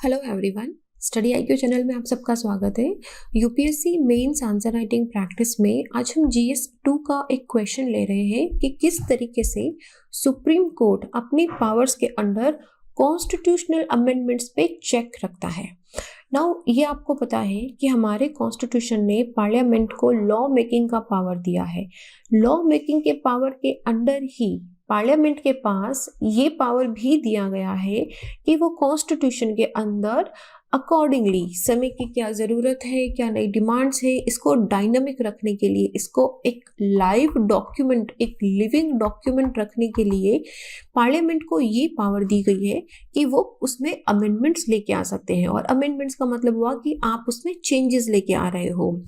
Hello everyone, study IQ channel में आप सबका स्वागत है। UPSC mains answer writing practice में आज हम जीएस 2 का एक क्वेश्चन ले रहे हैं कि किस तरीके से सुप्रीम कोर्ट अपनी पावर्स के अंडर कॉन्स्टिट्यूशनल अमेंडमेंट्स पे चेक रखता है। नाउ ये आपको पता है कि हमारे कॉन्स्टिट्यूशन ने पार्लियामेंट को लॉ मेकिंग का पावर दिया है। लॉ मेकिंग के पावर के अंडर ही पार्लियामेंट के पास ये पावर भी दिया गया है कि वो कॉन्स्टिट्यूशन के अंदर अकॉर्डिंगली समय की क्या ज़रूरत है, क्या नई डिमांड्स है, इसको डायनामिक रखने के लिए, इसको एक लाइव डॉक्यूमेंट, एक लिविंग डॉक्यूमेंट रखने के लिए पार्लियामेंट को ये पावर दी गई है कि वो उसमें अमेंडमेंट्स लेके आ सकते हैं। और अमेंडमेंट्स का मतलब हुआ कि आप उसमें चेंजेस लेके आ रहे हो।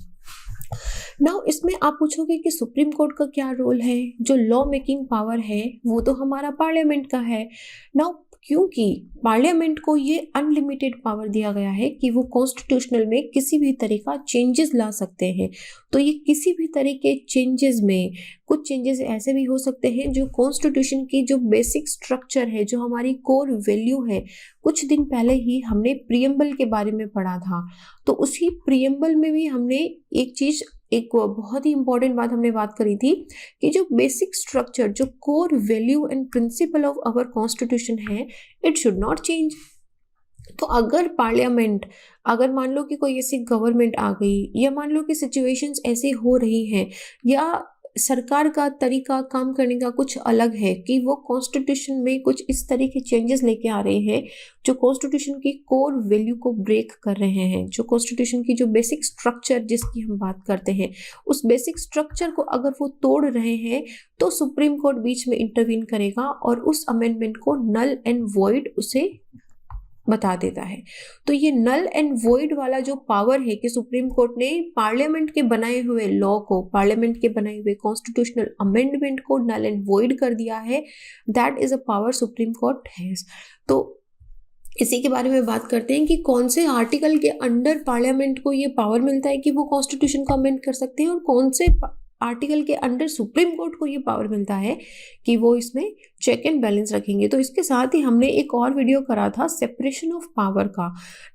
नाउ इसमें आप पूछोगे कि सुप्रीम कोर्ट का क्या रोल है। जो लॉ मेकिंग पावर है वो तो हमारा पार्लियामेंट का है। नाउ क्योंकि पार्लियामेंट को ये अनलिमिटेड पावर दिया गया है कि वो कॉन्स्टिट्यूशनल में किसी भी तरह का चेंजेस ला सकते हैं, तो ये किसी भी तरह के चेंजेस में कुछ चेंजेस ऐसे भी हो सकते हैं जो कॉन्स्टिट्यूशन की जो बेसिक स्ट्रक्चर है, जो हमारी कोर वैल्यू है। कुछ दिन पहले ही हमने प्रीएम्बल के बारे में पढ़ा था, तो उसी प्रीएम्बल में भी हमने एक बहुत ही इंपॉर्टेंट हमने बात करी थी कि जो बेसिक स्ट्रक्चर, जो core value and principle of our constitution है, इट शुड नॉट चेंज। तो अगर मान लो कि कोई ऐसी गवर्नमेंट आ गई, या मान लो कि सिचुएशंस ऐसी हो रही हैं, या सरकार का तरीका काम करने का कुछ अलग है कि वो कॉन्स्टिट्यूशन में कुछ इस तरह के चेंजेस लेके आ रहे हैं जो कॉन्स्टिट्यूशन की कोर वैल्यू को ब्रेक कर रहे हैं, जो कॉन्स्टिट्यूशन की जो बेसिक स्ट्रक्चर जिसकी हम बात करते हैं, उस बेसिक स्ट्रक्चर को अगर वो तोड़ रहे हैं तो सुप्रीम कोर्ट बीच में इंटरवीन करेगा और उस अमेंडमेंट को नल एंड वॉइड उसे बता देता है। तो ये नल एंड वॉइड वाला जो पावर है कि सुप्रीम कोर्ट ने पार्लियामेंट के बनाए हुए लॉ को, पार्लियामेंट के बनाए हुए कॉन्स्टिट्यूशनल अमेंडमेंट को नल एंड वॉइड कर दिया है, that is a power supreme court has. तो इसी के बारे में बात करते हैं कि कौन से आर्टिकल के अंडर पार्लियामेंट को ये पावर मिलता है कि वो कॉन्स्टिट्यूशन को अमेंड कर सकते हैं, और कौन से आर्टिकल के अंडर सुप्रीम कोर्ट को ये पावर मिलता है कि वो इसमें चेक एंड बैलेंस रखेंगे। तो इसके साथ ही हमने एक और वीडियो करा था सेपरेशन ऑफ पावर का।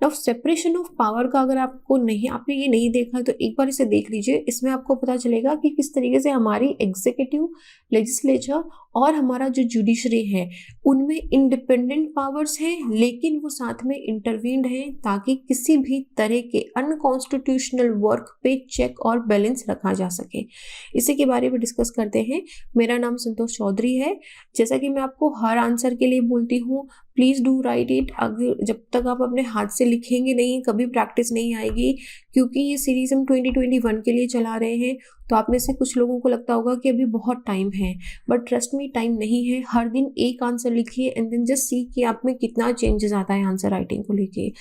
नाउ सेपरेशन ऑफ पावर का अगर आपने ये नहीं देखा तो एक बार इसे देख लीजिए। इसमें आपको पता चलेगा कि किस तरीके से हमारी एग्जीक्यूटिव, लेजिस्लेचर और हमारा जो जुडिशरी है उनमें इंडिपेंडेंट पावर्स हैं, लेकिन वो साथ में इंटरवीन्ड हैं ताकि किसी भी तरह के अनकॉन्स्टिट्यूशनल वर्क पे चेक और बैलेंस रखा जा सके। इसी के बारे में डिस्कस करते हैं। मेरा नाम संतोष चौधरी है। जैसा कि मैं आपको हर आंसर के लिए बोलती हूँ, प्लीज़ डू राइट इट। अगर जब तक आप अपने हाथ से लिखेंगे नहीं, कभी प्रैक्टिस नहीं आएगी। क्योंकि ये सीरीज हम 2021 के लिए चला रहे हैं, तो आप में से कुछ लोगों को लगता होगा कि अभी बहुत टाइम है, बट ट्रस्ट मी, टाइम नहीं है। हर दिन एक आंसर लिखिए एंड देन जस्ट सी कि आप में कितना चेंजेस आता है आंसर राइटिंग को लेके।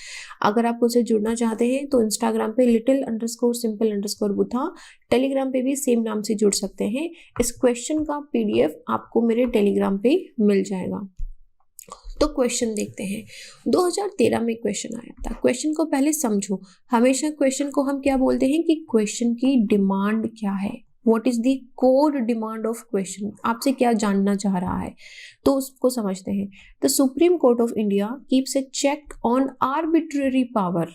अगर आप मुझसे जुड़ना चाहते हैं तो इंस्टाग्राम पे little_simple_बुद्धा, टेलीग्राम पे भी सेम नाम से जुड़ सकते हैं। इस क्वेश्चन का PDF आपको मेरे टेलीग्राम पे मिल जाएगा। तो क्वेश्चन देखते हैं। 2013 में क्वेश्चन आया था। क्वेश्चन को पहले समझो। हमेशा क्वेश्चन को हम क्या बोलते हैं कि क्वेश्चन की डिमांड क्या है, what is the core demand of question, आपसे क्या जानना चाह रहा है, तो उसको समझते हैं। The supreme court of India keeps a check on arbitrary power,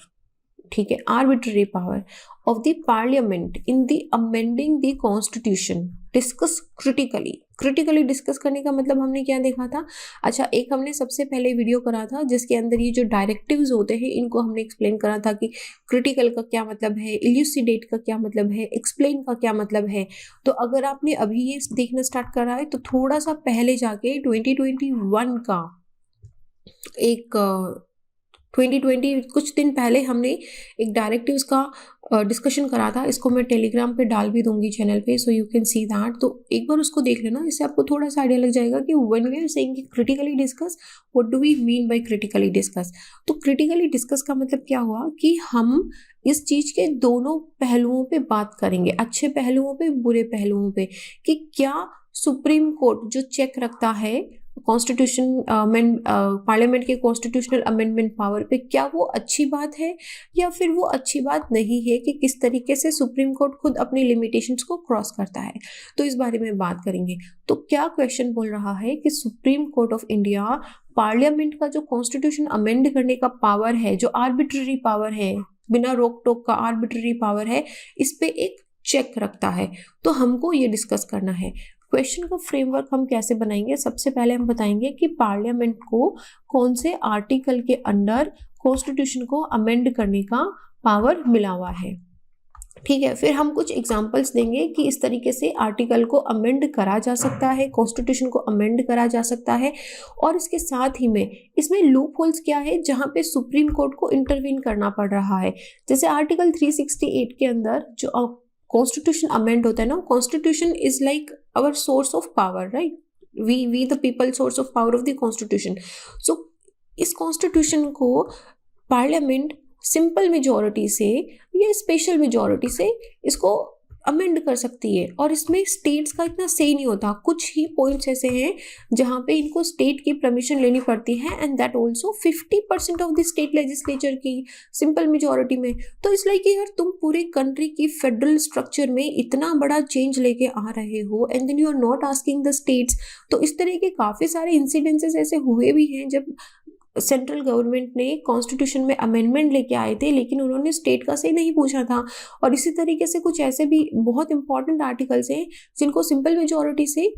ठीक है, arbitrary power of the parliament in the amending the constitution. Discuss critically discuss करने का मतलब हमने क्या देखा था। अच्छा, एक हमने सबसे पहले वीडियो करा था जिसके अंदर ये जो डायरेक्टिव्स होते हैं इनको हमने एक्सप्लेन करा था कि क्रिटिकल का क्या मतलब है, इल्यूसिडेट का क्या मतलब है, एक्सप्लेन का क्या मतलब है। तो अगर आपने अभी ये देखना स्टार्ट करा है तो थोड़ा सा पहले जाके 2021 का 2020 कुछ दिन पहले हमने एक डायरेक्टिव्स का डिस्कशन करा था। इसको मैं टेलीग्राम पे डाल भी दूंगी चैनल पे, so you can see that. तो एक बार उसको देख लेना, इससे आपको थोड़ा सा आइडिया लग जाएगा कि when we are saying critically discuss, what do we mean by critically discuss. तो क्रिटिकली डिस्कस का मतलब क्या हुआ कि हम इस चीज के दोनों पहलुओं पे बात करेंगे, अच्छे पहलुओं पे, बुरे पहलुओं पे, कि क्या सुप्रीम कोर्ट जो चेक रखता है कॉन्स्टिट्यूशन पार्लियामेंट के कॉन्स्टिट्यूशनल अमेंडमेंट पावर पे, क्या वो अच्छी बात है या फिर वो अच्छी बात नहीं है कि किस तरीके से सुप्रीम कोर्ट खुद अपनी लिमिटेशंस को क्रॉस करता है, तो इस बारे में बात करेंगे। तो क्या क्वेश्चन बोल रहा है कि supreme court of India parliament का जो कॉन्स्टिट्यूशन अमेंड करने का पावर है, जो आर्बिट्ररी पावर है, बिना रोक टोक का आर्बिट्ररी पावर है, इस पे एक चेक रखता है। तो हमको ये डिस्कस करना है। क्वेश्चन का फ्रेमवर्क हम कैसे बनाएंगे? सबसे पहले हम बताएंगे कि पार्लियामेंट को कौन से आर्टिकल के अंडर कॉन्स्टिट्यूशन को अमेंड करने का पावर मिला हुआ है, ठीक है। फिर हम कुछ एग्जांपल्स देंगे कि इस तरीके से आर्टिकल को अमेंड करा जा सकता है, कॉन्स्टिट्यूशन को अमेंड करा जा सकता है, और इसके साथ ही में इसमें लूप होल्स क्या है जहां पे सुप्रीम कोर्ट को इंटरवीन करना पड़ रहा है। जैसे आर्टिकल 368 के अंदर जो कॉन्स्टिट्यूशन अमेंड होता है ना, constitution is like our source of power, right, we the people source of power of the constitution. So इस कॉन्स्टिट्यूशन को पार्लियामेंट सिंपल मेजॉरिटी से या स्पेशल मेजॉरिटी से इसको अमेंड कर सकती है, और इसमें स्टेट्स का इतना सही नहीं होता। कुछ ही पॉइंट्स ऐसे हैं जहां पे इनको स्टेट की परमिशन लेनी पड़ती है, and that also 50% of the state legislature की सिंपल मेजॉरिटी में। तो इस लाइक यार तुम पूरे कंट्री की फेडरल स्ट्रक्चर में इतना बड़ा चेंज लेके आ रहे हो, and then you are not asking the states. तो इस तरह के काफी सारे इंसिडेंसेस ऐसे हुए भी हैं जब सेंट्रल गवर्नमेंट ने कॉन्स्टिट्यूशन में अमेंडमेंट लेके आए थे, लेकिन उन्होंने स्टेट का से नहीं पूछा था। और इसी तरीके से कुछ ऐसे भी बहुत इंपॉर्टेंट आर्टिकल्स हैं जिनको सिंपल मेजॉरिटी से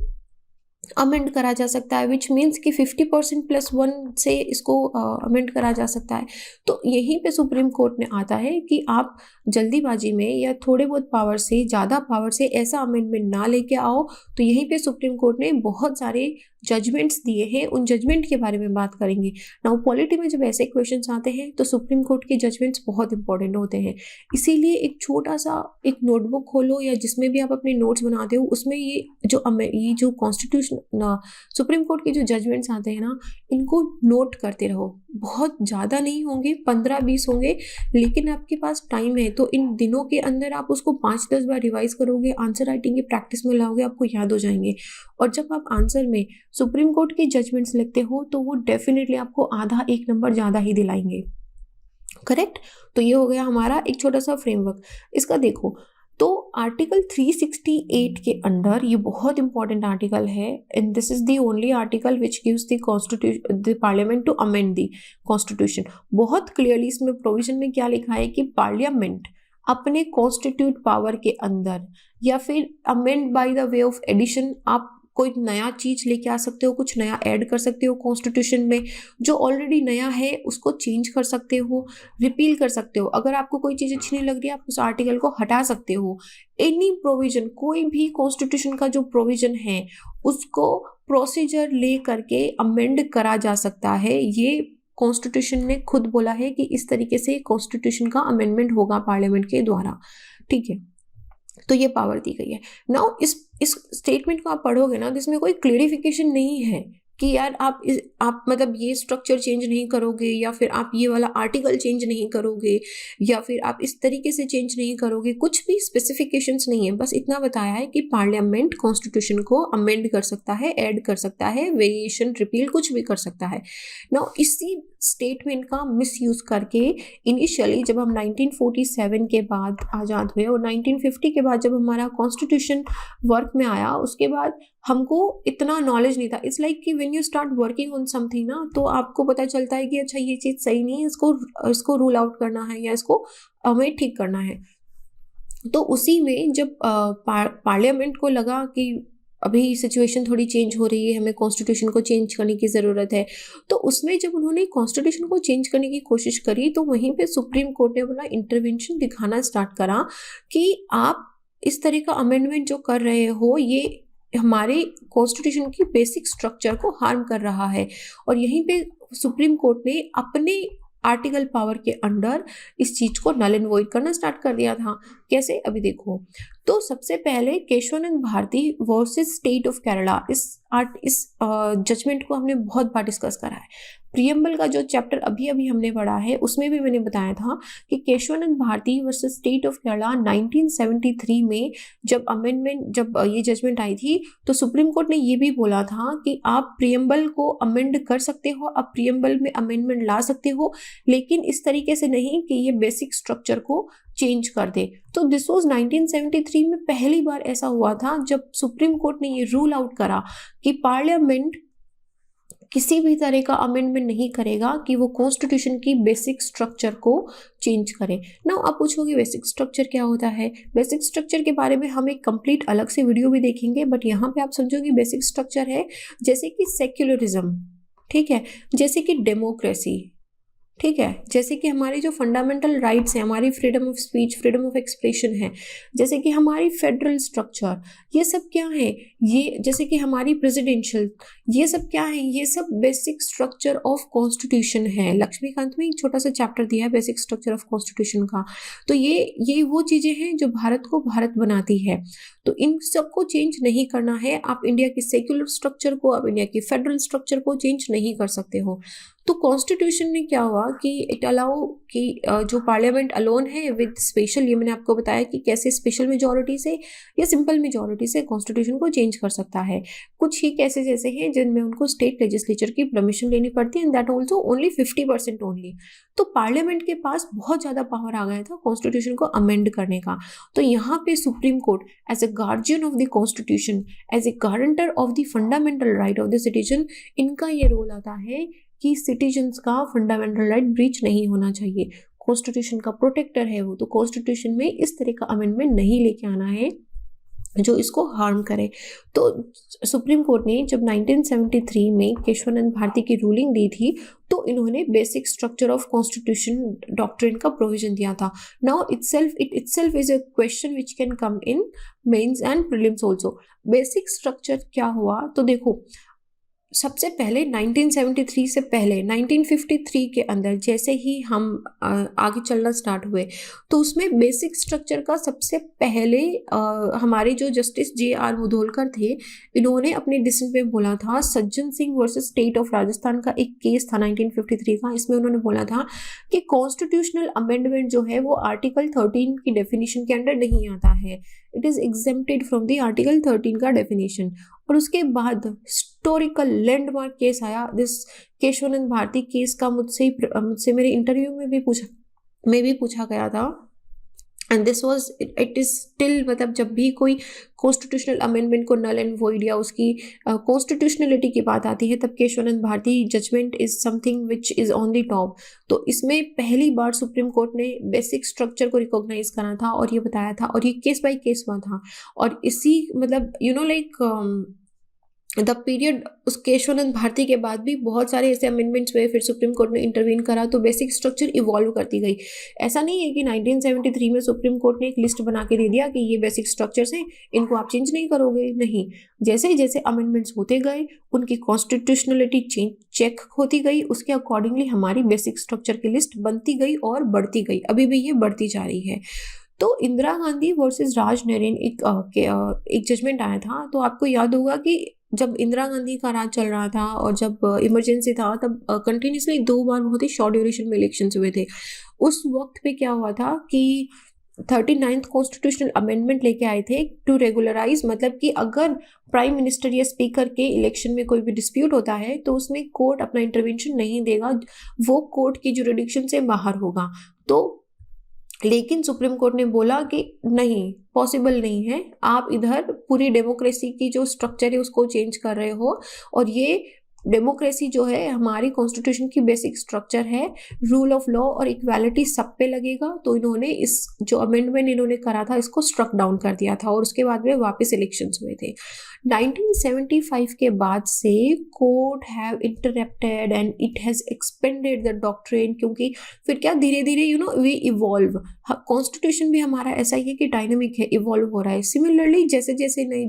अमेंड करा जा सकता है, विच मीन्स कि 50% + 1 से इसको अमेंड करा जा सकता है। तो यहीं पे सुप्रीम कोर्ट ने आता है कि आप जल्दीबाजी में या थोड़े बहुत पावर से, ज़्यादा पावर से ऐसा अमेंडमेंट ना लेके आओ। तो यहीं पे सुप्रीम कोर्ट ने बहुत सारे जजमेंट्स दिए हैं, उन जजमेंट के बारे में बात करेंगे। नाउ पॉलिटी में जब ऐसे क्वेश्चन आते हैं तो सुप्रीम कोर्ट के जजमेंट्स बहुत इंपॉर्टेंट होते हैं। इसीलिए एक छोटा सा एक नोटबुक खोलो या जिसमें भी आप अपने नोट्स बनाते हो, उसमें ये जो कॉन्स्टिट्यूशन सुप्रीम कोर्ट के जो जजमेंट्स आते हैं ना, इनको नोट करते रहो। बहुत ज़्यादा नहीं होंगे, 15-20 होंगे, लेकिन आपके पास टाइम है तो इन दिनों के अंदर आप उसको 5-10 बार रिवाइज करोगे, आंसर राइटिंग की प्रैक्टिस में लाओगे, आपको याद हो जाएंगे। और जब आप आंसर में सुप्रीम कोर्ट के जजमेंट्स लिखते हो तो वो डेफिनेटली आपको आधा 1 नंबर ज़्यादा ही दिलाएंगे, करेक्ट। तो ये हो गया हमारा एक छोटा सा फ्रेमवर्क। इसका देखो, तो आर्टिकल 368 के अंडर, ये बहुत इंपॉर्टेंट आर्टिकल है, and this is the only article which gives the constitution the parliament to amend the constitution. बहुत क्लियरली इसमें प्रोविजन में क्या लिखा है कि पार्लियामेंट अपने कॉन्स्टिट्यूट पावर के अंदर या फिर amend by the way of addition, आप कोई नया चीज लेके आ सकते हो, कुछ नया ऐड कर सकते हो कॉन्स्टिट्यूशन में। जो ऑलरेडी नया है उसको चेंज कर सकते हो, रिपील कर सकते हो। अगर आपको कोई चीज अच्छी नहीं लग रही है, आप उस आर्टिकल को हटा सकते हो। एनी प्रोविजन, कोई भी कॉन्स्टिट्यूशन का जो प्रोविजन है उसको प्रोसीजर ले करके अमेंड करा जा सकता है। ये कॉन्स्टिट्यूशन ने खुद बोला है कि इस तरीके से कॉन्स्टिट्यूशन का अमेंडमेंट होगा पार्लियामेंट के द्वारा, ठीक है। तो ये पावर दी गई है। नाउ इस स्टेटमेंट को आप पढ़ोगे ना, तो इसमें कोई क्लेरिफिकेशन नहीं है कि यार आप मतलब ये स्ट्रक्चर चेंज नहीं करोगे, या फिर आप ये वाला आर्टिकल चेंज नहीं करोगे, या फिर आप इस तरीके से चेंज नहीं करोगे। कुछ भी स्पेसिफिकेशंस नहीं है, बस इतना बताया है कि पार्लियामेंट कॉन्स्टिट्यूशन को अमेंड कर सकता है, ऐड कर सकता है, वेरिएशन, रिपील, कुछ भी कर सकता है। नाउ इसी स्टेटमेंट का मिसयूज करके इनिशियली जब हम 1947 के बाद आज़ाद हुए और 1950 के बाद जब हमारा कॉन्स्टिट्यूशन वर्क में आया, उसके बाद हमको इतना नॉलेज नहीं था। इट्स लाइक कि when you start working on something ना, तो आपको पता चलता है कि अच्छा ये चीज़ सही नहीं है, इसको रूल आउट करना है या इसको हमें ठीक करना है। तो उसी में जब पार्लियामेंट को लगा कि अभी सिचुएशन थोड़ी चेंज हो रही है, हमें कॉन्स्टिट्यूशन को चेंज करने की ज़रूरत है, तो उसमें जब उन्होंने कॉन्स्टिट्यूशन को चेंज करने की कोशिश करी तो वहीं पे सुप्रीम कोर्ट ने अपना इंटरवेंशन दिखाना स्टार्ट करा कि आप इस तरह का अमेंडमेंट जो कर रहे हो ये हमारे कॉन्स्टिट्यूशन की बेसिक स्ट्रक्चर को हार्म कर रहा है। और यहीं पे सुप्रीम कोर्ट ने अपने आर्टिकल पावर के अंडर इस चीज को नल एंड वॉइड करना स्टार्ट कर दिया था। कैसे, अभी देखो। तो सबसे पहले Keshavananda Bharati versus state of Kerala, इस जजमेंट को हमने बहुत बार डिस्कस करा है। प्रियम्बल का जो चैप्टर अभी अभी हमने पढ़ा है उसमें भी मैंने बताया था कि Keshavananda Bharati versus state of Kerala 1973 में जब ये जजमेंट आई थी तो सुप्रीम कोर्ट ने ये भी बोला था कि आप प्रियम्बल को अमेंड कर सकते हो, आप प्रियम्बल में अमेंडमेंट ला सकते हो, लेकिन इस तरीके से नहीं कि ये बेसिक स्ट्रक्चर को चेंज कर दे। तो दिस वाज 1973 में पहली बार ऐसा हुआ था जब सुप्रीम कोर्ट ने ये रूल आउट करा कि पार्लियामेंट किसी भी तरह का अमेंडमेंट नहीं करेगा कि वो कॉन्स्टिट्यूशन की बेसिक स्ट्रक्चर को चेंज करे। नाउ आप पूछोगे बेसिक स्ट्रक्चर क्या होता है? बेसिक स्ट्रक्चर के बारे में हम एक कंप्लीट अलग से वीडियो भी देखेंगे, बट यहाँ पे आप समझोगे बेसिक स्ट्रक्चर है जैसे कि सेक्युलरिज्म, ठीक है, जैसे कि डेमोक्रेसी, ठीक है, जैसे कि हमारे जो फंडामेंटल राइट्स हैं, हमारी freedom of speech, freedom of expression है, जैसे कि हमारी फेडरल स्ट्रक्चर, ये सब क्या है, ये जैसे कि हमारी प्रेसिडेंशियल, ये सब क्या है, ये सब बेसिक स्ट्रक्चर ऑफ कॉन्स्टिट्यूशन है। लक्ष्मीकांत में एक छोटा सा चैप्टर दिया है बेसिक स्ट्रक्चर ऑफ कॉन्स्टिट्यूशन का। तो ये वो चीजें हैं जो भारत को भारत बनाती है। तो इन सबको चेंज नहीं करना है। आप इंडिया की सेक्युलर स्ट्रक्चर को, आप इंडिया की फेडरल स्ट्रक्चर को चेंज नहीं कर सकते हो। तो कॉन्स्टिट्यूशन में क्या हुआ कि इट अलाउ कि जो पार्लियामेंट अलोन है विद स्पेशल, ये मैंने आपको बताया कि कैसे स्पेशल मेजॉरिटी से या सिंपल मेजॉरिटी से कॉन्स्टिट्यूशन को चेंज कर सकता है। कुछ ही केसेस ऐसे हैं जिनमें उनको स्टेट लेजिस्लेचर की परमिशन लेनी पड़ती है, and that also only 50% only. तो पार्लियामेंट के पास बहुत ज़्यादा पावर आ गया था कॉन्स्टिट्यूशन को अमेंड करने का। तो यहाँ पे supreme court as a guardian of the constitution, as a guarantor of the fundamental right of the citizen, इनका ये रोल आता है कि सिटीजन्स का फंडामेंटल राइट ब्रीच नहीं होना चाहिए। कॉन्स्टिट्यूशन का प्रोटेक्टर है वो, तो कॉन्स्टिट्यूशन में इस तरह का अमेंडमेंट नहीं लेके आना है जो इसको हार्म करे। तो सुप्रीम कोर्ट ने जब 1973 में केशवानंद भारती की रूलिंग दी थी तो इन्होंने basic structure of constitution doctrine का प्रोविजन दिया था। Now it itself is a question which can come in mains and prelims also. Basic structure क्या हुआ? तो देखो, सबसे पहले 1973 से पहले 1953 के अंदर जैसे ही हम आगे चलना स्टार्ट हुए तो उसमें बेसिक स्ट्रक्चर का सबसे पहले हमारे जो जस्टिस JR मुधोलकर थे, इन्होंने अपने डिसीजन में बोला था, Sajjan Singh versus state of Rajasthan का एक केस था 1953 का। इसमें उन्होंने बोला था कि कॉन्स्टिट्यूशनल अमेंडमेंट जो है वो आर्टिकल 13 की डेफिनेशन के अंडर नहीं आता है, it is exempted from the article 13 का डेफिनेशन। और उसके बाद हिस्टोरिकल लैंडमार्क केस आया, दिस केशवानंद भारती केस का मुझसे मेरे इंटरव्यू में भी पूछा गया था। And this was it is still, मतलब जब भी कोई कॉन्स्टिट्यूशनल अमेंडमेंट को नल एंड वॉइड या उसकी कॉन्स्टिट्यूशनलिटी की बात आती है तब Keshavananda Bharati judgment is something which is on the top. तो इसमें पहली बार सुप्रीम कोर्ट ने बेसिक स्ट्रक्चर को रिकॉग्नाइज करा था और ये बताया था, और ये केस बाय केस हुआ था। और इसी मतलब द पीरियड उस केशवानंद भारती के बाद भी बहुत सारे ऐसे अमेंडमेंट्स हुए, फिर सुप्रीम कोर्ट ने इंटरवीन करा तो बेसिक स्ट्रक्चर इवॉल्व करती गई। ऐसा नहीं है कि 1973 में सुप्रीम कोर्ट ने एक लिस्ट बना के दे दिया कि ये बेसिक स्ट्रक्चर्स हैं, इनको आप चेंज नहीं करोगे, नहीं। जैसे जैसे अमेंडमेंट्स होते गए उनकी कॉन्स्टिट्यूशनलिटी चेक होती गई, उसके अकॉर्डिंगली हमारी बेसिक स्ट्रक्चर की लिस्ट बनती गई और बढ़ती गई, अभी भी ये बढ़ती जा रही है। तो इंदिरा गांधी वर्सेस राज नरेन एक जजमेंट आया था। तो आपको याद होगा कि जब इंदिरा गांधी का राज चल रहा था और जब इमरजेंसी था तब कंटिन्यूसली 2 बार बहुत ही शॉर्ट ड्यूरेशन में इलेक्शंस हुए थे। उस वक्त पे क्या हुआ था कि 39th कॉन्स्टिट्यूशनल अमेंडमेंट लेके आए थे टू रेगुलराइज, मतलब कि अगर प्राइम मिनिस्टर या स्पीकर के इलेक्शन में कोई भी डिस्प्यूट होता है तो उसमें कोर्ट अपना इंटरवेंशन नहीं देगा, वो कोर्ट की जुरिडिक्शन से बाहर होगा। तो लेकिन सुप्रीम कोर्ट ने बोला कि नहीं, पॉसिबल नहीं है, आप इधर पूरी डेमोक्रेसी की जो स्ट्रक्चर है उसको चेंज कर रहे हो, और ये डेमोक्रेसी जो है हमारी कॉन्स्टिट्यूशन की बेसिक स्ट्रक्चर है, रूल ऑफ लॉ और इक्वालिटी सब पे लगेगा। तो इन्होंने इस जो अमेंडमेंट इन्होंने करा था इसको स्ट्रक डाउन कर दिया था और उसके बाद में वापस इलेक्शंस हुए थे। 1975 के बाद से court have interrupted and it has expanded the doctrine, क्योंकि फिर क्या धीरे धीरे वी इवॉल्व। कॉन्स्टिट्यूशन भी हमारा ऐसा ही है कि डायनेमिक है, इवॉल्व हो रहा है। सिमिलरली जैसे जैसे नए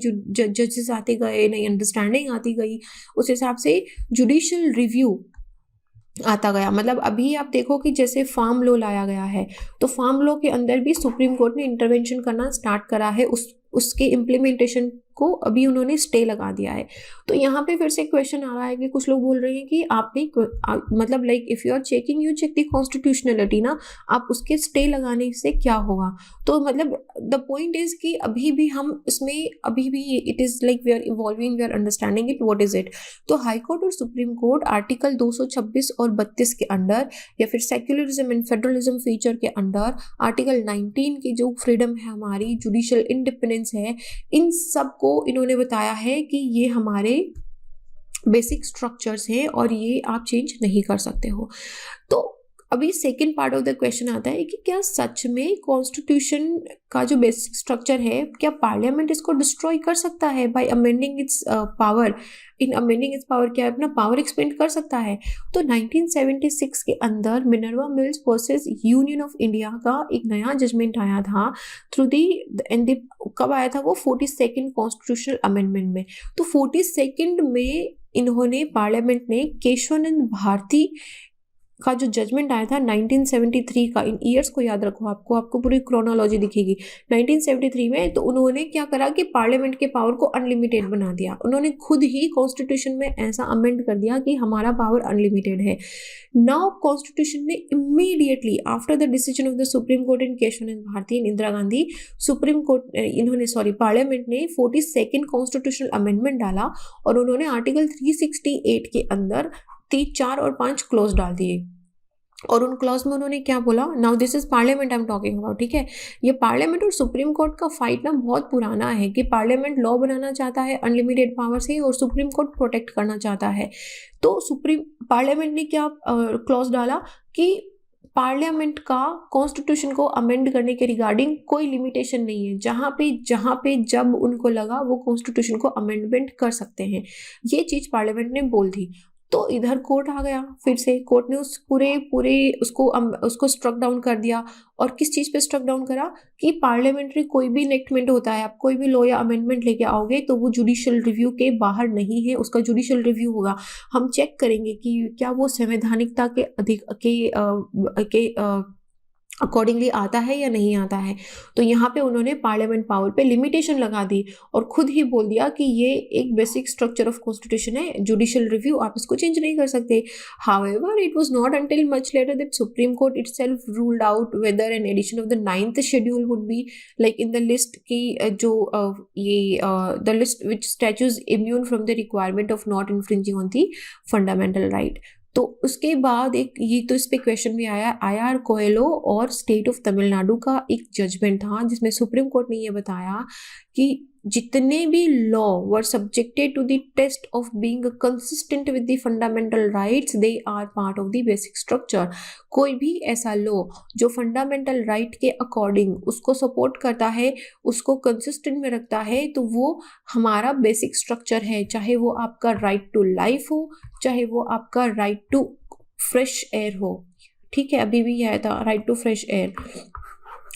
जजेस आते गए, नई अंडरस्टैंडिंग आती गई, उस हिसाब से जुडिशियल रिव्यू आता गया। मतलब अभी आप देखो कि जैसे फार्म लॉ लाया गया है तो फार्म लॉ के अंदर भी सुप्रीम कोर्ट ने इंटरवेंशन करना स्टार्ट करा है, उसके इम्प्लीमेंटेशन को अभी उन्होंने स्टे लगा दिया है। तो यहाँ पे फिर से क्वेश्चन आ रहा है कि कुछ लोग बोल रहे हैं कि आपने मतलब like if you are checking, you check the constitutionality ना, आप उसके स्टे लगाने से क्या होगा। तो मतलब द पॉइंट इज कि अभी भी हम इसमें अभी भी it is like we are evolving, we are understanding it what is it. तो हाई कोर्ट और सुप्रीम कोर्ट आर्टिकल 226 और 32 के अंडर, या फिर सेक्युलरिज्म एंड फेडरलिज्म फीचर के अंडर आर्टिकल 19 की जो फ्रीडम है हमारी, जुडिशियल इंडिपेंडेंस है, इन सब को इन्होंने बताया है कि ये हमारे बेसिक स्ट्रक्चर्स हैं और ये आप चेंज नहीं कर सकते हो। तो अभी second part of the question आता है कि क्या सच में कॉन्स्टिट्यूशन का जो बेसिक स्ट्रक्चर है, क्या पार्लियामेंट इसको डिस्ट्रॉय कर सकता है bye amending it's power. In amending it's power क्या अपना पावर एक्सपेंड कर सकता है। तो 1976 के अंदर Minerva mills versus union of India का एक नया जजमेंट आया था थ्रू दी एंड कब आया था वो 42nd कॉन्स्टिट्यूशनल अमेंडमेंट में। तो 42nd में इन्होंने पार्लियामेंट ने केशवानंद भारती का जो जजमेंट आया था 1973 का, इन ईयर्स को याद रखो, आपको पूरी क्रोनोलॉजी दिखेगी 1973 में। तो उन्होंने क्या करा कि पार्लियामेंट के पावर को अनलिमिटेड बना दिया। उन्होंने खुद ही कॉन्स्टिट्यूशन में ऐसा अमेंड कर दिया कि हमारा पावर अनलिमिटेड है। नाउ कॉन्स्टिट्यूशन ने immediately after the decision of the supreme court in Keshavananda Bharati and Indira Gandhi, parliament ने 42nd कॉन्स्टिट्यूशनल अमेंडमेंट डाला और उन्होंने आर्टिकल 368 के अंदर 3, 4 और 5 क्लॉज डाल दिए। और उन क्लॉज में उन्होंने क्या बोला, now this is parliament I am talking about, ठीक है। ये पार्लियामेंट और सुप्रीम कोर्ट का फाइट ना बहुत पुराना है कि पार्लियामेंट लॉ बनाना चाहता है अनलिमिटेड पावर से और सुप्रीम कोर्ट प्रोटेक्ट करना चाहता है। तो पार्लियामेंट ने क्या क्लॉज डाला कि पार्लियामेंट का कॉन्स्टिट्यूशन को अमेंड करने के रिगार्डिंग कोई लिमिटेशन नहीं है, जहाँ पे जब उनको लगा वो कॉन्स्टिट्यूशन को अमेंडमेंट कर सकते हैं। ये चीज पार्लियामेंट ने बोल दी। तो इधर कोर्ट आ गया, फिर से कोर्ट ने उस पूरे उसको स्ट्रक डाउन कर दिया। और किस चीज पे स्ट्रक डाउन करा कि पार्लियामेंट्री कोई भी इनेक्टमेंट होता है, आप कोई भी लॉ या अमेंडमेंट लेके आओगे तो वो जुडिशियल रिव्यू के बाहर नहीं है, उसका जुडिशियल रिव्यू होगा। हम चेक करेंगे कि क्या वो संवैधानिकता के अकॉर्डिंगली आता है या नहीं आता है। तो यहाँ पे उन्होंने पार्लियामेंट पावर पे लिमिटेशन लगा दी और खुद ही बोल दिया कि ये एक बेसिक स्ट्रक्चर ऑफ कॉन्स्टिट्यूशन है, जुडिशियल रिव्यू, आप इसको चेंज नहीं कर सकते। However it was not until much later that supreme court itself ruled out whether an addition of the 9th schedule would be like in the list की जो the list which statues immune from the requirement of not infringing on the fundamental right. तो उसके बाद एक ये तो इस पे क्वेश्चन भी आया, IR कोएलो और स्टेट ऑफ तमिलनाडु का एक जजमेंट था जिसमें सुप्रीम कोर्ट ने ये बताया कि जितने भी law were subjected to the test of being consistent with the fundamental rights they are part of the basic structure. कोई भी ऐसा लॉ जो फंडामेंटल राइट के अकॉर्डिंग उसको सपोर्ट करता है, उसको कंसिस्टेंट में रखता है, तो वो हमारा बेसिक स्ट्रक्चर है। चाहे वो आपका राइट टू लाइफ हो, चाहे वो आपका राइट टू फ्रेश एयर हो, ठीक है, अभी भी यह था right to fresh air,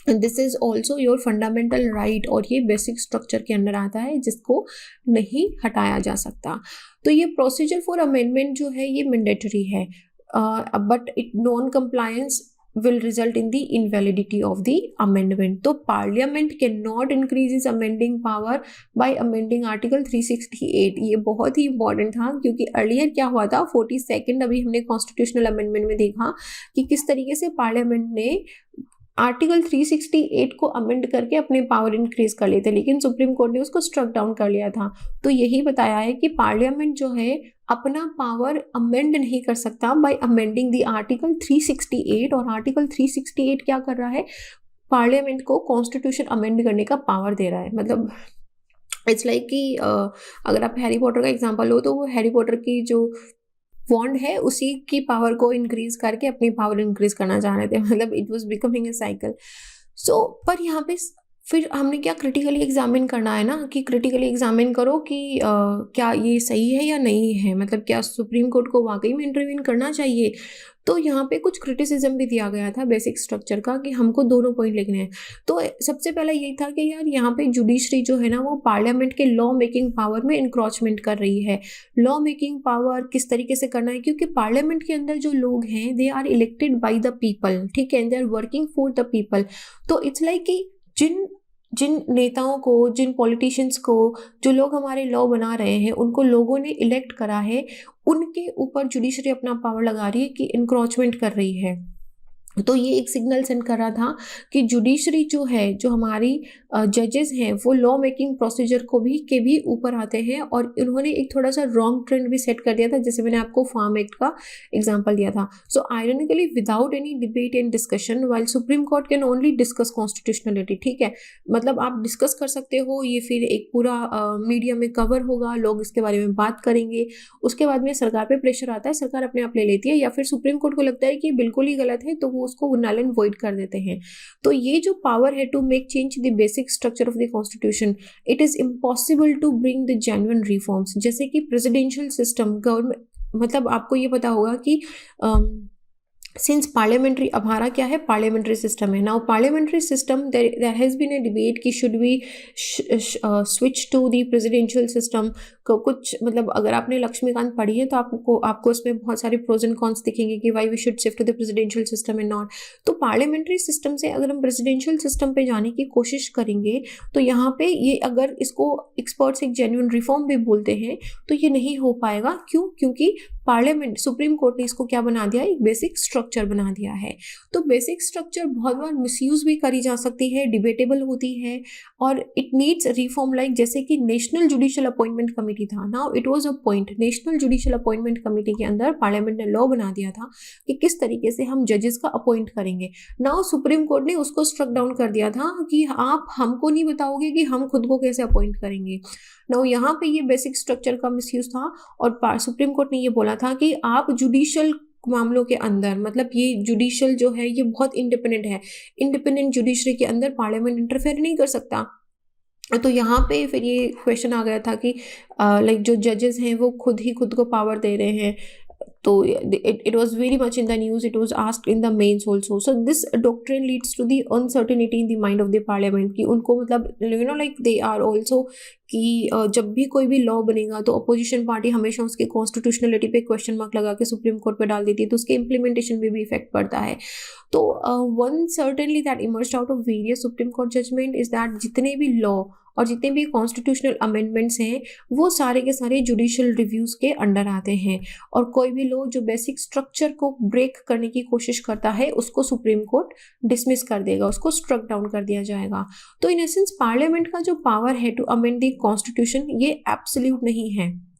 this is also your fundamental right. और ये बेसिक स्ट्रक्चर के अंडर आता है जिसको नहीं हटाया जा सकता। तो ये प्रोसीजर फॉर अमेंडमेंट जो है ये मैंडेटरी है, but it non compliance will result in the invalidity of the amendment. तो parliament cannot increase its amending power by amending article 368। ये बहुत ही important था क्योंकि अर्लियर क्या हुआ था 42nd, अभी हमने कॉन्स्टिट्यूशनल अमेंडमेंट में देखा कि किस तरीके से पार्लियामेंट ने आर्टिकल 368 को अमेंड करके अपने पावर इंक्रीज कर लिए थे, लेकिन सुप्रीम कोर्ट ने उसको स्ट्रक डाउन कर लिया था। तो यही बताया है कि पार्लियामेंट जो है अपना पावर अमेंड नहीं कर सकता बाय अमेंडिंग द आर्टिकल 368। और आर्टिकल 368 क्या कर रहा है, पार्लियामेंट को कॉन्स्टिट्यूशन अमेंड करने का पावर दे रहा है। मतलब इट्स लाइक कि अगर आप हैरी पॉटर का एग्जांपल लो तो वो हैरी पॉटर की जो वॉन्ड है उसी की पावर को इंक्रीज करके अपनी पावर इंक्रीज करना चाह रहे थे। मतलब it was becoming a cycle. So पर यहाँ पे फिर हमने क्या क्रिटिकली एग्जामिन करना है ना, कि क्रिटिकली एग्जामिन करो कि क्या ये सही है या नहीं है, मतलब क्या सुप्रीम कोर्ट को वाकई में इंटरवीन करना चाहिए। तो यहाँ पे कुछ क्रिटिसिज्म भी दिया गया था बेसिक स्ट्रक्चर का कि हमको दोनों पॉइंट लिखने हैं। तो सबसे पहला यही था कि यार यहाँ पे जुडिशरी जो है ना वो पार्लियामेंट के लॉ मेकिंग पावर में इंक्रोचमेंट कर रही है। लॉ मेकिंग पावर किस तरीके से करना है, क्योंकि पार्लियामेंट के अंदर जो लोग हैं they are elected by the people, ठीक है, they are working for the people. तो इट्स लाइक कि जिन जिन नेताओं को, जिन पॉलिटिशियंस को, जो लोग हमारे लॉ बना रहे हैं, उनको लोगों ने इलेक्ट करा है, उनके ऊपर जुडिशरी अपना पावर लगा रही है कि इंक्रोचमेंट कर रही है। तो ये एक सिग्नल सेंड कर रहा था कि जुडिशरी जो है, जो हमारी जजेस हैं, वो लॉ मेकिंग प्रोसीजर को भी ऊपर आते हैं, और उन्होंने एक थोड़ा सा रॉन्ग ट्रेंड भी सेट कर दिया था, जैसे मैंने आपको फार्म एक्ट का एग्जांपल दिया था। So ironically without any debate and discussion, while supreme court can only discuss constitutionality, ठीक है, मतलब आप डिस्कस कर सकते हो, ये फिर एक पूरा मीडिया में कवर होगा, लोग इसके बारे में बात करेंगे, उसके बाद में सरकार पे प्रेशर आता है, सरकार अपने आप ले लेती है, या फिर सुप्रीम कोर्ट को लगता है कि बिल्कुल ही गलत है, तो वो उसको नल एंड वॉइड कर देते हैं। तो ये जो पावर है to make change the basic structure of the constitution, it is impossible to bring the genuine reforms, जैसे कि प्रेसिडेंशियल सिस्टम, गवर्नमेंट, मतलब आपको ये पता होगा कि सिंस पार्लियामेंट्री, अब हमारा क्या है, पार्लियामेंट्री सिस्टम है। Now parliamentary system, there has been a debate कि should we switch to the presidential system को, कुछ मतलब अगर आपने लक्ष्मीकांत पढ़ी है तो आपको इसमें बहुत सारे प्रोज एंड कॉन्स दिखेंगे कि why we should shift to the presidential system and not. तो पार्लियामेंट्री सिस्टम से अगर हम प्रेसिडेंशियल सिस्टम पे जाने की कोशिश करेंगे, तो यहाँ पे ये, अगर इसको एक्सपर्ट्स एक जेन्युइन रिफॉर्म भी बोलते हैं, तो ये नहीं हो पाएगा। क्यों? क्योंकि पार्लियामेंट, सुप्रीम कोर्ट ने इसको क्या बना दिया, एक बेसिक स्ट्रक्चर बना दिया है। तो बेसिक स्ट्रक्चर बहुत बार मिसयूज भी करी जा सकती है, डिबेटेबल होती है, और इट नीड्स रिफॉर्म, लाइक जैसे कि नेशनल जुडिशियल अपॉइंटमेंट कमेटी था। Now it was a point, national judicial appointment committee के अंदर पार्लियामेंट ने लॉ बना दिया था कि किस तरीके से हम जजेस का अपॉइंट करेंगे। नाउ सुप्रीम कोर्ट ने उसको स्ट्रक डाउन कर दिया था कि आप हमको नहीं बताओगे कि हम खुद को कैसे अपॉइंट करेंगे। नाउ यहाँ पे ये बेसिक स्ट्रक्चर का मिसयूज था, और सुप्रीम कोर्ट ने ये बोला था कि आप जुडिशियल मामलों के अंदर, मतलब ये जुडिशियल जो है ये बहुत इंडिपेंडेंट है, इंडिपेंडेंट जुडिशरी के अंदर पार्लियामेंट इंटरफेयर नहीं कर सकता। तो यहाँ पे फिर ये क्वेश्चन आ गया था कि लाइक जो जजेस हैं वो खुद को पावर दे रहे हैं। तो it was very much in the news, it was asked in the mains also. So this doctrine leads to the uncertainty in the mind of the parliament, कि उनको मतलब like they are also कि जब भी कोई भी law बनेगा तो अपोजिशन पार्टी हमेशा उसके कॉन्स्टिट्यूशनलिटी पे क्वेश्चन मार्क लगा के सुप्रीम कोर्ट पे डाल देती है, तो उसके इम्प्लीमेंटेशन में भी इफेक्ट पड़ता है। तो one certainly that emerged out of various supreme court judgment is that जितने भी लॉ और जितने भी कॉन्स्टिट्यूशनल अमेंडमेंट्स हैं वो सारे के सारे जुडिशियल रिव्यूज़ के अंडर आते हैं, और कोई भी लॉ जो बेसिक स्ट्रक्चर को ब्रेक करने की कोशिश करता है उसको सुप्रीम कोर्ट डिसमिस कर देगा, उसको स्ट्रक डाउन कर दिया जाएगा। तो इन एसेंस पार्लियामेंट का जो पावर है टू अमेंड द कॉन्स्टिट्यूशन ये एब्सोल्यूट नहीं है।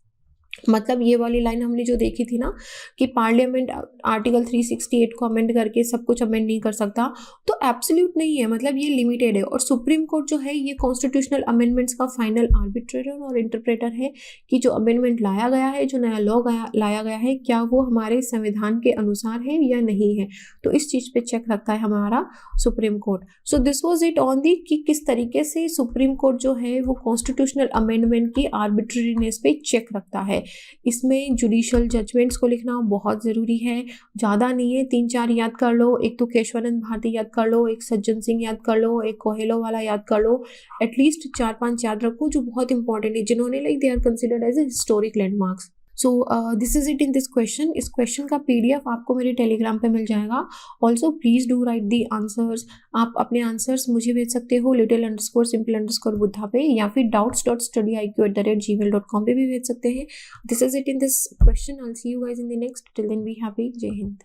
मतलब ये वाली लाइन हमने जो देखी थी ना कि पार्लियामेंट आर्टिकल 368 को अमेंड करके सब कुछ अमेंड नहीं कर सकता, तो एब्सोल्यूट नहीं है, मतलब ये लिमिटेड है। और सुप्रीम कोर्ट जो है ये कॉन्स्टिट्यूशनल अमेंडमेंट्स का फाइनल आर्बिट्रेटर और इंटरप्रेटर है कि जो अमेंडमेंट लाया गया है, जो नया लॉ लाया गया है, क्या वो हमारे संविधान के अनुसार है या नहीं है। तो इस चीज़ पे चेक रखता है हमारा supreme court. So this was it on the कि किस तरीके से सुप्रीम कोर्ट जो है वो कॉन्स्टिट्यूशनल अमेंडमेंट की आर्बिट्रेरीनेस पे चेक रखता है। इसमें जुडिशियल जजमेंट्स को लिखना बहुत ज़रूरी है, ज़्यादा नहीं है, 3-4 याद कर लो। एक तो केशवानंद भारती याद कर लो, एक सज्जन सिंह याद कर लो, एक कोहेलो वाला याद कर लो, एटलीस्ट 4-5 याद रखो जो बहुत इंपॉर्टेंट है, जिन्होंने like they are considered as a historic landmarks. So this is it in this question. इस क्वेश्चन का PDF आपको मेरे टेलीग्राम पे मिल जाएगा। Also please do write the answers. आप अपने आंसर्स मुझे भेज सकते हो little_simple_बुद्धा पे, या फिर doubts.studyiq@gmail.com पे भी भेज सकते हैं। This is it in this question. I will see you guys in the next. Till then be happy. जय हिंद।